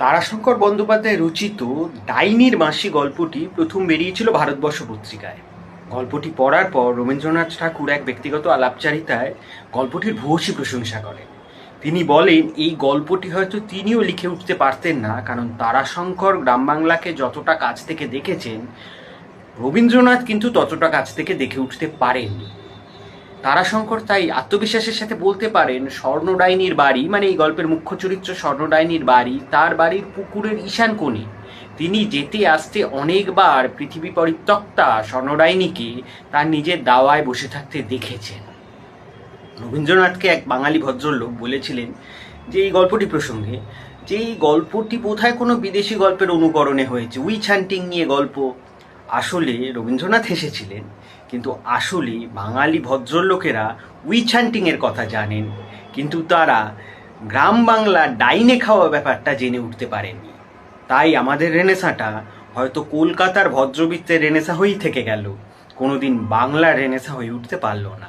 তারাশঙ্কর বন্দ্যোপাধ্যায় রচিত ডাইনির মাসি গল্পটি প্রথম বেরিয়েছিল ভারতবর্ষ পত্রিকায়। গল্পটি পড়ার পর রবীন্দ্রনাথ ঠাকুর এক ব্যক্তিগত আলাপচারিতায় গল্পটির ভূয়সী প্রশংসা করেন। তিনি বলেন এই গল্পটি হয়তো তিনিও লিখে উঠতে পারতেন না, কারণ তারাশঙ্কর গ্রাম বাংলাকে যতটা কাছ থেকে দেখেছেন রবীন্দ্রনাথ কিন্তু ততটা কাছ থেকে দেখে উঠতে পারেননি। তারাশঙ্কর তাই আত্মবিশ্বাসের সাথে বলতে পারেন স্বর্ণডাইনির বাড়ি, মানে এই গল্পের মুখ্য চরিত্র স্বর্ণডাইনির বাড়ি, তার বাড়ির পুকুরের ঈশান কোণে। তিনি যেতে আসতে অনেকবার পৃথিবী পরিত্যক্তা স্বর্ণডাইনিকে তার নিজের দাওয়ায় বসে থাকতে দেখেছেন। রবীন্দ্রনাথকে এক বাঙালি ভদ্রলোক বলেছিলেন যে এই গল্পটি প্রসঙ্গে, যে এই গল্পটি বোধহয় কোনো বিদেশি গল্পের অনুকরণে হয়েছে, উইচ হান্টিং নিয়ে গল্প। আসলে রবীন্দ্রনাথ হেসেছিলেন, কিন্তু আসলে বাঙালি ভদ্রলোকেরা উইচ হান্টিংয়ের কথা জানেন, কিন্তু তারা গ্রাম বাংলা ডাইনে খাওয়া ব্যাপারটা জেনে উঠতে পারেননি। তাই আমাদের রেনেসাঁটা হয়তো কলকাতার ভদ্রবৃত্তের রেনেসা হয়েই থেকে গেল, কোনোদিন বাংলার রেনেসা হয়ে উঠতে পারল না।